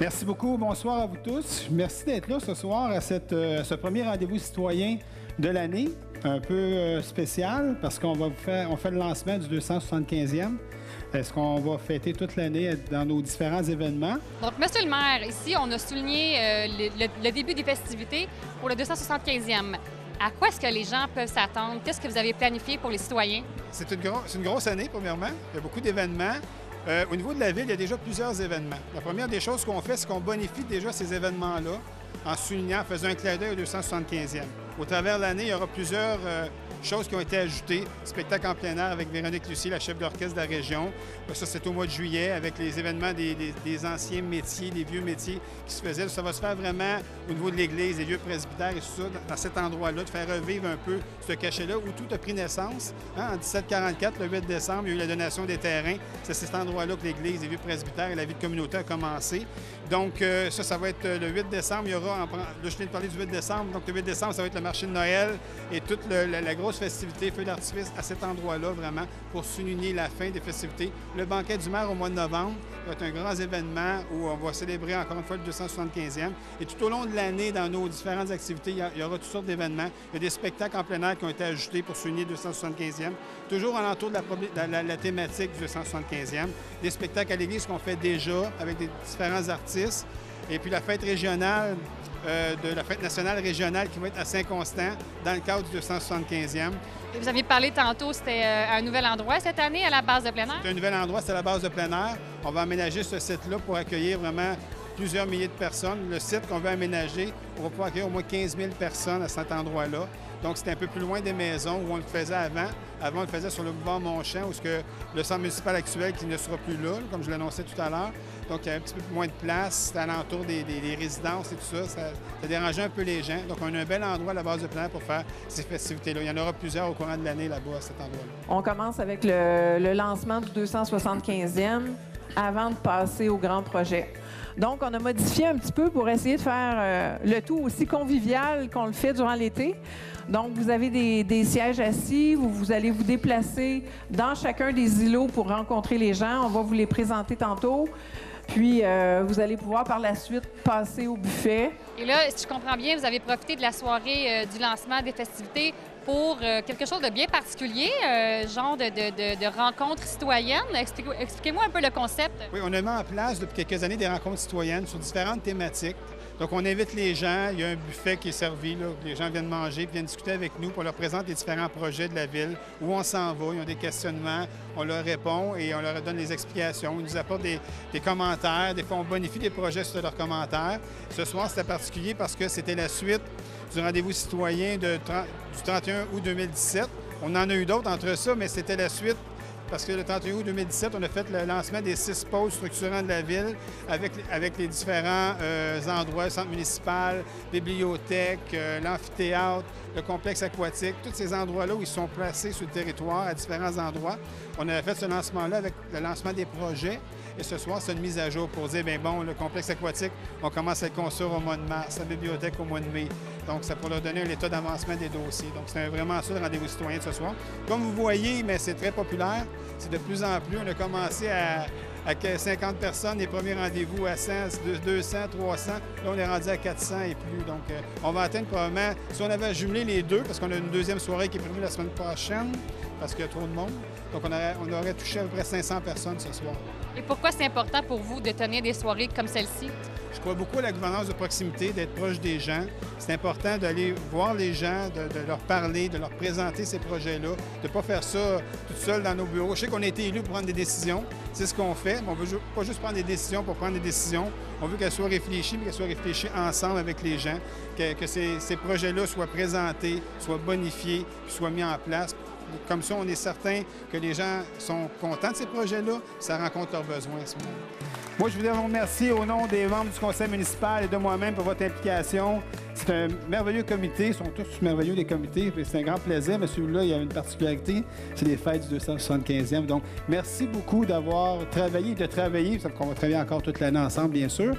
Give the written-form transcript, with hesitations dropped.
Merci beaucoup. Bonsoir à vous tous. Merci d'être là ce soir à ce premier rendez-vous citoyen de l'année. Un peu spécial parce qu'on fait le lancement du 275e. Est-ce qu'on va fêter toute l'année dans nos différents événements? Donc, Monsieur le maire, ici, on a souligné le début des festivités pour le 275e. À quoi est-ce que les gens peuvent s'attendre? Qu'est-ce que vous avez planifié pour les citoyens? C'est une grosse année, premièrement. Il y a beaucoup d'événements. Au niveau de la ville, il y a déjà plusieurs événements. La première des choses qu'on fait, c'est qu'on bonifie déjà ces événements-là en soulignant, en faisant un clin d'œil au 275e. Au travers de l'année, il y aura plusieurs choses qui ont été ajoutées. Spectacle en plein air avec Véronique Lucie, la chef d'orchestre de la région. Ça, c'est au mois de juillet avec les événements des anciens métiers, des vieux métiers qui se faisaient. Ça va se faire vraiment au niveau de l'Église, des vieux presbytères et tout ça, dans cet endroit-là, de faire revivre un peu ce cachet-là où tout a pris naissance. En 1744, le 8 décembre, il y a eu la donation des terrains. C'est cet endroit-là que l'Église, les vieux presbytères et la vie de communauté a commencé. Donc, ça va être le 8 décembre. Il y aura, là, je viens de parler du 8 décembre. Donc, le 8 décembre, ça va être le marché de Noël et toute la grosse festivité, feu d'artifice à cet endroit-là, vraiment, pour souligner la fin des festivités. Le banquet du maire au mois de novembre va être un grand événement où on va célébrer encore une fois le 275e. Et tout au long de l'année, dans nos différentes activités, il y aura toutes sortes d'événements. Il y a des spectacles en plein air qui ont été ajoutés pour souligner le 275e. Toujours alentour de la thématique du 275e. Des spectacles à l'église qu'on fait déjà avec des différents artistes. Et puis la fête régionale, de la fête nationale régionale qui va être à Saint-Constant dans le cadre du 275e. Et vous aviez parlé tantôt, c'était un nouvel endroit cette année à la base de plein air? C'est un nouvel endroit, c'est la base de plein air. On va aménager ce site-là pour accueillir vraiment plusieurs milliers de personnes. Le site qu'on veut aménager, on va pouvoir accueillir au moins 15 000 personnes à cet endroit-là. Donc, c'est un peu plus loin des maisons où on le faisait avant. Avant, on le faisait sur le boulevard Montchamp, où le centre municipal actuel qui ne sera plus là, comme je l'annonçais tout à l'heure. Donc, il y a un petit peu moins de place. C'était alentour des résidences et tout ça. Ça dérangeait un peu les gens. Donc, on a un bel endroit à la base de plein air pour faire ces festivités-là. Il y en aura plusieurs au courant de l'année là-bas, à cet endroit-là. On commence avec le lancement du 275e avant de passer au grand projet. Donc, on a modifié un petit peu pour essayer de faire le tout aussi convivial qu'on le fait durant l'été. Donc, vous avez des sièges assis, vous allez vous déplacer dans chacun des îlots pour rencontrer les gens. On va vous les présenter tantôt. Puis, vous allez pouvoir par la suite passer au buffet. Et là, si je comprends bien, vous avez profité de la soirée du lancement des festivités pour quelque chose de bien particulier, genre de rencontres citoyennes. Expliquez-moi un peu le concept. Oui, on a mis en place depuis quelques années des rencontres citoyennes sur différentes thématiques. Donc, on invite les gens. Il y a un buffet qui est servi, là, où les gens viennent manger, viennent discuter avec nous pour leur présenter les différents projets de la ville, où on s'en va. Ils ont des questionnements, on leur répond et on leur donne des explications. Ils nous apportent des commentaires. Des fois, on bonifie des projets sur leurs commentaires. Ce soir, c'était particulier parce que c'était la suite du rendez-vous citoyen du 31 août 2017. On en a eu d'autres entre ça, mais c'était la suite parce que le 31 août 2017, on a fait le lancement des 6 pôles structurants de la ville avec les différents endroits, centre municipal, bibliothèque, l'amphithéâtre, le complexe aquatique, tous ces endroits-là où ils sont placés sur le territoire à différents endroits. On avait fait ce lancement-là avec le lancement des projets. Et ce soir, c'est une mise à jour pour dire, bien bon, le complexe aquatique, on commence à le construire au mois de mars, la bibliothèque au mois de mai. Donc, ça pour leur donner un état d'avancement des dossiers. Donc, c'est vraiment ça le rendez-vous citoyen de ce soir. Comme vous voyez, mais c'est très populaire. C'est de plus en plus. On a commencé à 50 personnes, les premiers rendez-vous à 100, 200, 300. Là, on est rendu à 400 et plus. Donc, on va atteindre probablement, si on avait jumelé les deux, parce qu'on a une deuxième soirée qui est prévue la semaine prochaine, parce qu'il y a trop de monde. Donc, on aurait touché à peu près 500 personnes ce soir. Et pourquoi c'est important pour vous de tenir des soirées comme celle-ci? Je crois beaucoup à la gouvernance de proximité, d'être proche des gens. C'est important d'aller voir les gens, de leur parler, de leur présenter ces projets-là, de ne pas faire ça tout seul dans nos bureaux. Je sais qu'on a été élus pour prendre des décisions. C'est ce qu'on fait, mais on ne veut pas juste prendre des décisions pour prendre des décisions. On veut qu'elles soient réfléchies, mais qu'elles soient réfléchies ensemble avec les gens, que ces projets-là soient présentés, soient bonifiés, puis soient mis en place. Comme ça, on est certain que les gens sont contents de ces projets-là, ça rencontre leurs besoins à ce moment-là. Moi, je voudrais vous remercier au nom des membres du conseil municipal et de moi-même pour votre implication. C'est un merveilleux comité. Ils sont tous merveilleux, les comités. C'est un grand plaisir. Mais celui-là, il y a une particularité. C'est les fêtes du 275e. Donc, merci beaucoup d'avoir travaillé et de travailler. Ça qu'on va travailler encore toute l'année ensemble, bien sûr.